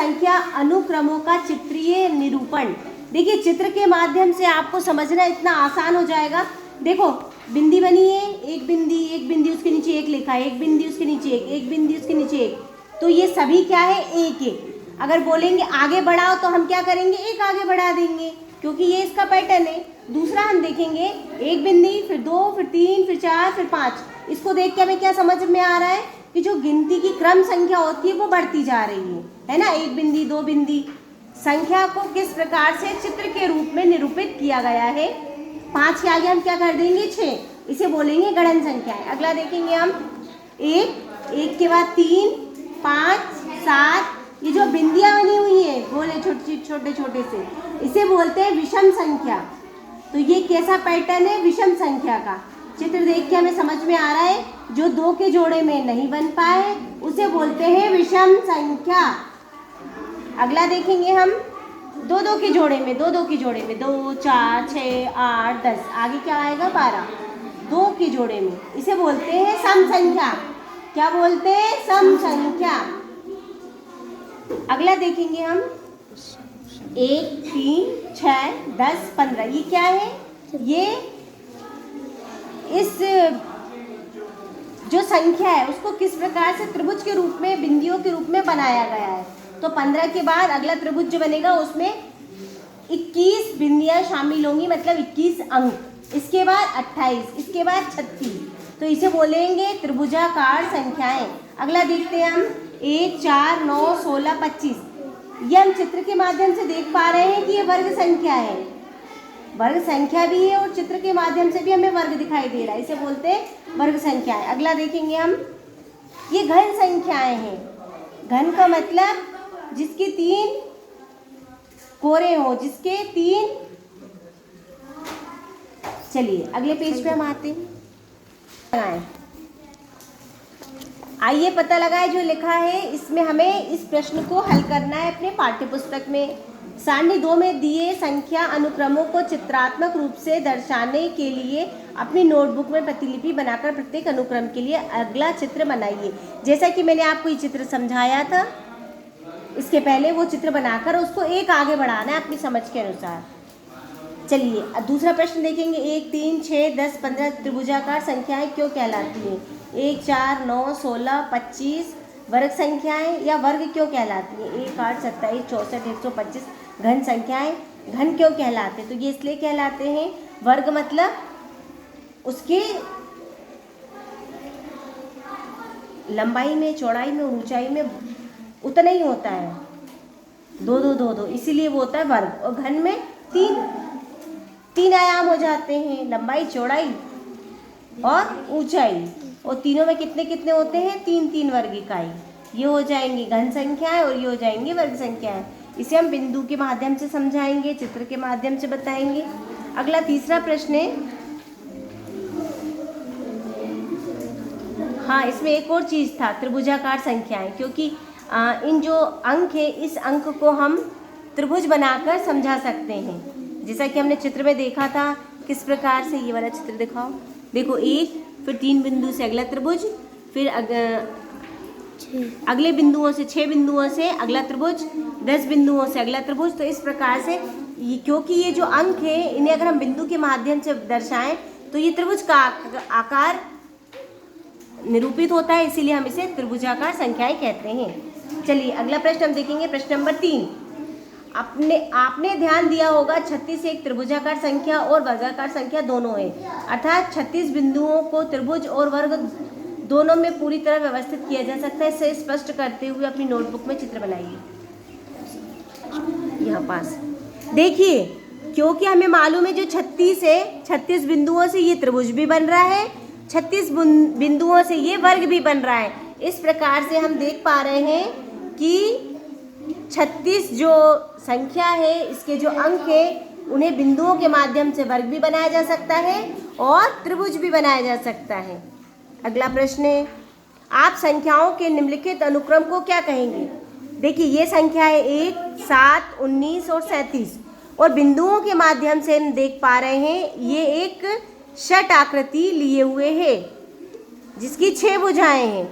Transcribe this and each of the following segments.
संख्या अनुक्रमों का चित्रीय निरूपण। देखिए चित्र के माध्यम से आपको समझना इतना आसान हो जाएगा। देखो बिंदी बनी है, एक बिंदी उसके नीचे एक लिखा है, एक बिंदी उसके नीचे एक बिंदी उसके नीचे एक, तो ये सभी क्या है, एक एक। अगर बोलेंगे आगे बढ़ाओ तो हम क्या करेंगे, एक आगे बढ़ा देंगे, क्योंकि ये इसका पैटर्न है। दूसरा हम देखेंगे एक बिंदी, फिर दो, फिर तीन, फिर चार, फिर पाँच। इसको देख के हमें क्या समझ में आ रहा है कि जो गिनती की क्रम संख्या होती है वो बढ़ती जा रही है ना। एक बिंदी, दो बिंदी। संख्या को किस प्रकार से चित्र के रूप में निरूपित किया गया है। 5 के आगे हम क्या कर देंगे, 6, इसे बोलेंगे गणन संख्याएं। अगला देखेंगे हम एक के बाद 3, 5, 7, ये जो बिंदियां बनी हुई है गोले छोटे छोटे से, इसे बोलते हैं विषम संख्या। तो ये कैसा पैटर्न है, विषम संख्या का। चित्र देख के हमें समझ में आ रहा है जो 2 के जोड़े में नहीं बन पाए उसे बोलते हैं विषम संख्या। अगला देखेंगे हम 2 के जोड़े में, 2 के जोड़े में 2, 4, 6, 8, 10, आगे क्या आएगा 12, 2 के जोड़े में, इसे बोलते हैं सम संख्या। क्या बोलते हैं, सम संख्या। अगला देखेंगे हम 1, 3, 6, 10, 15, ये क्या है, ये इस जो संख्या है उसको किस प्रकार से त्रिभुज के रूप में, बिंदियों के रूप में बनाया गया है। तो 15 के बाद अगला त्रिभुज जो बनेगा उसमें 21 बिंदियां शामिल होंगी, मतलब 21 अंक। इसके बाद 28, इसके बाद 36, तो इसे बोलेंगे त्रिभुजाकार संख्याएं। अगला देखते हैं हम 1, 4, 9, 16, 25। ये हम चित्र के माध्यम से देख पा रहे हैं कि ये वर्ग संख्या है, वर्ग संख्या भी है और चित्र के माध्यम से भी हमें वर्ग दिखाई दे रहा है, इसे बोलते हैं वर्ग संख्याएं। अगला देखेंगे हम, ये घन संख्याएं हैं। घन का मतलब जिसके 3 कोरे हो, जिसके 3। चलिए अगले पेज पे हम आते हैं। आइए पता लगाए जो लिखा है इसमें हमें इस प्रश्न को हल करना है अपने पाठ्य पुस्तक में। सारणी 2 में दिए संख्या अनुक्रमों को चित्रात्मक रूप से दर्शाने के लिए अपनी नोटबुक में प्रतिलिपि बनाकर प्रत्येक अनुक्रम के लिए अगला चित्र बनाइए। जैसा कि मैंने आपको ये चित्र समझाया था, इसके पहले वो चित्र बनाकर उसको एक आगे बढ़ाना है अपनी समझ के अनुसार। चलिए अब दूसरा प्रश्न देखेंगे। 1, 3, 6, 10, 15 त्रिभुजाकार संख्याएं क्यों कहलाती हैं। 1, 4, 9, 16, 25 वर्ग संख्याएं या वर्ग क्यों कहलाती हैं। 1, 8, 27, 64, 125 घन संख्याएं घन क्यों कहलाते हैं। तो ये इसलिए कहलाते हैं, वर्ग मतलब उसके लंबाई में, चौड़ाई में, ऊंचाई में उतना ही होता है, 2, 2, 2, 2, इसीलिए वो होता है वर्ग। और घन में 3 आयाम हो जाते हैं, लंबाई, चौड़ाई और ऊंचाई, और तीनों में कितने कितने होते हैं, 3 वर्ग इकाई। ये हो जाएंगी घन संख्याएं और ये हो जाएंगी वर्ग संख्याएं। इसे हम बिंदु के माध्यम से समझाएंगे, चित्र के माध्यम से बताएंगे। अगला तीसरा प्रश्न है, हाँ इसमें एक और चीज था, त्रिभुजाकार संख्याएं, क्योंकि इन जो अंक है इस अंक को हम त्रिभुज बनाकर समझा सकते हैं। जैसा कि हमने चित्र में देखा था किस प्रकार से, ये वाला चित्र दिखाओ। देखो 1, फिर 3 बिंदु से अगला त्रिभुज, फिर अगले बिंदुओं से 6 बिंदुओं से अगला त्रिभुज, 10 बिंदुओं से अगला त्रिभुज। तो इस प्रकार से क्योंकि ये जो अंक है इन्हें अगर हम बिंदु के माध्यम से दर्शाएं तो ये त्रिभुज का आकार निरूपित होता है, इसीलिए हम इसे त्रिभुजाकार संख्याएं कहते हैं। चलिए अगला प्रश्न हम देखेंगे, प्रश्न नंबर 3। आपने ध्यान दिया होगा 36 एक त्रिभुजाकार संख्या और वर्गाकार संख्या दोनों है, अर्थात 36 बिंदुओं को त्रिभुज और वर्ग दोनों में पूरी तरह व्यवस्थित किया जा सकता है। इसे स्पष्ट करते हुए अपनी नोटबुक में चित्र बनाइए। यहाँ पास देखिए, क्योंकि हमें मालूम है जो 36 है, 36 बिंदुओं से ये त्रिभुज भी बन रहा है, 36 बिंदुओं से ये वर्ग भी बन रहा है। इस प्रकार से हम देख पा रहे हैं कि 36 जो संख्या है, इसके जो अंक है, उन्हें बिंदुओं के माध्यम से वर्ग भी बनाया जा सकता है और त्रिभुज भी बनाया जा सकता है। अगला प्रश्न है, आप संख्याओं के निम्नलिखित अनुक्रम को क्या कहेंगे। देखिए ये संख्या है 1, 7, 19 और 37, और बिंदुओं के माध्यम से हम देख पा रहे हैं ये एक षट आकृति लिए हुए है जिसकी 6 भुजाएं हैं।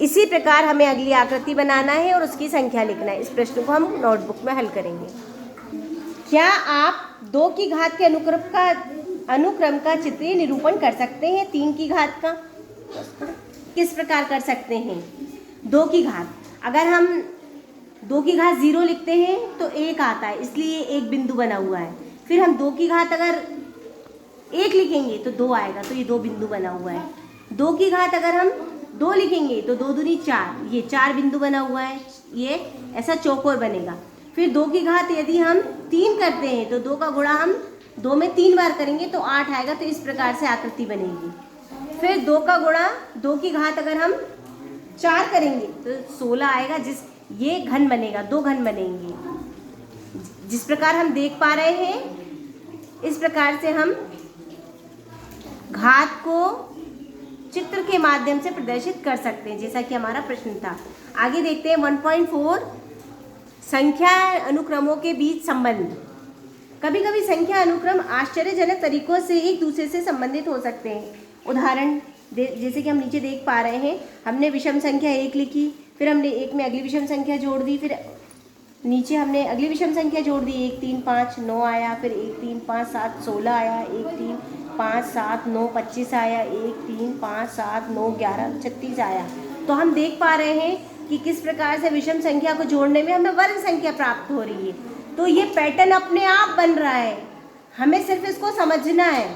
इसी प्रकार हमें अगली आकृति बनाना है और उसकी संख्या लिखना है। इस प्रश्न को हम नोटबुक में हल करेंगे। क्या आप 2 की घात के अनुक्रम का चित्रीय निरूपण कर सकते हैं 3 की घात का? किस प्रकार कर सकते हैं? 2 की घात, अगर हम 2 की घात 0 लिखते हैं तो 1 आता है, इसलिए एक बिंदु बना हुआ है। फिर हम 2 की घात अगर 1 लिखेंगे तो 2 आएगा, तो ये 2 बिंदु बना हुआ है। 2 की घात अगर हम 2 लिखेंगे तो 2 दूनी 4, ये 4 बिंदु बना हुआ है, ये ऐसा चौकोर बनेगा। फिर 2 की घात यदि हम 3 करते हैं तो 2 का गुणा हम 2 में 3 बार करेंगे तो 8 आएगा, तो इस प्रकार से आकृति बनेगी। फिर 2 का गुणा 2 की घात अगर हम 4 करेंगे तो 16 आएगा, ये घन बनेगा, 2 घन बनेंगे। जिस प्रकार हम देख पा रहे हैं, इस प्रकार से हम घात को चित्र के माध्यम से प्रदर्शित कर सकते हैं, जैसा कि हमारा प्रश्न था। आगे देखते हैं 1.4 संख्या अनुक्रमों के बीच संबंध। कभी कभी संख्या अनुक्रम आश्चर्यजनक तरीकों से एक दूसरे से संबंधित हो सकते हैं। उदाहरण जैसे कि हम नीचे देख पा रहे हैं, हमने विषम संख्या 1 लिखी, फिर हमने 1 में अगली विषम संख्या जोड़ दी, फिर नीचे हमने अगली विषम संख्या जोड़ दी, 1 3 5 9 आया, फिर 1 3 5 7 16 आया, 1 3 5 7 9 25 आया, 1 3 5 7 9 11 36 आया। तो हम देख पा रहे हैं कि किस प्रकार से विषम संख्या को जोड़ने में हमें वर्ग संख्या प्राप्त हो रही है। तो ये पैटर्न अपने आप बन रहा है, हमें सिर्फ इसको समझना है।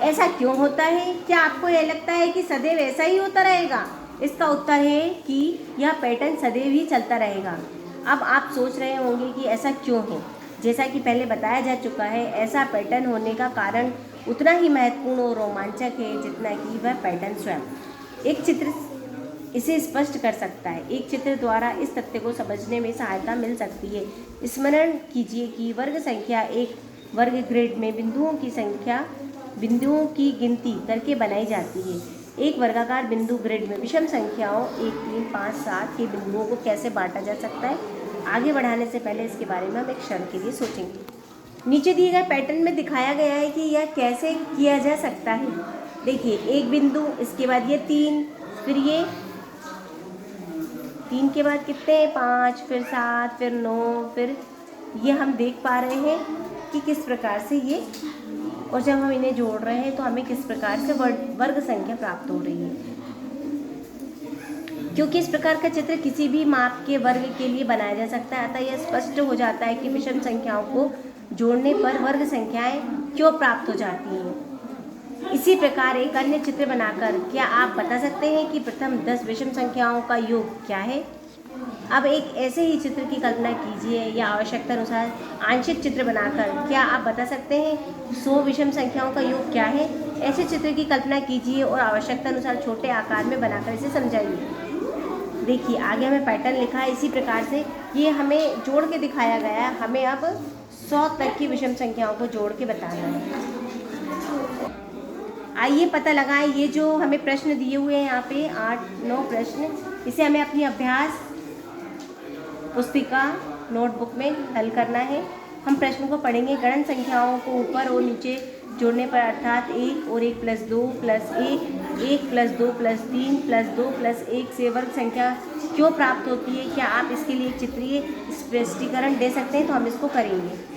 ऐसा क्यों होता है? क्या आपको यह लगता है कि सदैव ऐसा ही होता रहेगा? इसका उत्तर है कि यह पैटर्न सदैव ही चलता रहेगा। अब आप सोच रहे होंगे कि ऐसा क्यों है। जैसा कि पहले बताया जा चुका है, ऐसा पैटर्न होने का कारण उतना ही महत्वपूर्ण और रोमांचक है जितना कि वह पैटर्न स्वयं। एक चित्र इसे स्पष्ट कर सकता है। एक चित्र द्वारा इस तथ्य को समझने में सहायता मिल सकती है। स्मरण कीजिए कि वर्ग संख्या एक वर्ग ग्रिड में बिंदुओं की गिनती करके बनाई जाती है। एक वर्गाकार बिंदु ग्रिड में विषम संख्याओं 1 3 5 7 के बिंदुओं को कैसे बांटा जा सकता है? आगे बढ़ाने से पहले इसके बारे में हम एक क्षण के लिए सोचेंगे। नीचे दिए गए पैटर्न में दिखाया गया है कि यह कैसे किया जा सकता है। देखिए, एक बिंदु, इसके बाद ये 3, फिर ये 3 के बाद कितने 5, फिर 7, फिर 9, फिर ये हम देख पा रहे हैं कि किस प्रकार से ये, और जब हम इन्हें जोड़ रहे हैं तो हमें किस प्रकार से वर्ग संख्या प्राप्त हो रही है। क्योंकि इस प्रकार का चित्र किसी भी माप के वर्ग के लिए बनाया जा सकता है, अतः यह स्पष्ट हो जाता है कि विषम संख्याओं को जोड़ने पर वर्ग संख्याएं क्यों प्राप्त हो जाती हैं। इसी प्रकार एक अन्य चित्र बनाकर क्या आप बता सकते हैं कि प्रथम 10 विषम संख्याओं का योग क्या है? अब एक ऐसे ही चित्र की कल्पना कीजिए या आवश्यकता अनुसार आंशिक चित्र बनाकर क्या आप बता सकते हैं 100 विषम संख्याओं का योग क्या है? ऐसे चित्र की कल्पना कीजिए और आवश्यकता अनुसार छोटे आकार में बनाकर इसे समझाइए। देखिए, आगे हमें पैटर्न लिखा है इसी प्रकार से, ये हमें जोड़ के दिखाया गया है। हमें अब 100 तक की विषम संख्याओं को जोड़ के बताना है। आइए पता लगाएं, ये जो हमें प्रश्न दिए हुए हैं यहाँ पे 8-9 प्रश्न, इसे हमें अपनी अभ्यास पुस्तिका नोटबुक में हल करना है। हम प्रश्न को पढ़ेंगे। गणन संख्याओं को ऊपर और नीचे जोड़ने पर अर्थात 1 और 1 + 2 + 1, 1 + 2 + 3 + 2 + 1 से वर्ग संख्या क्यों प्राप्त होती है? क्या आप इसके लिए चित्रीय स्पष्टीकरण दे सकते हैं? तो हम इसको करेंगे।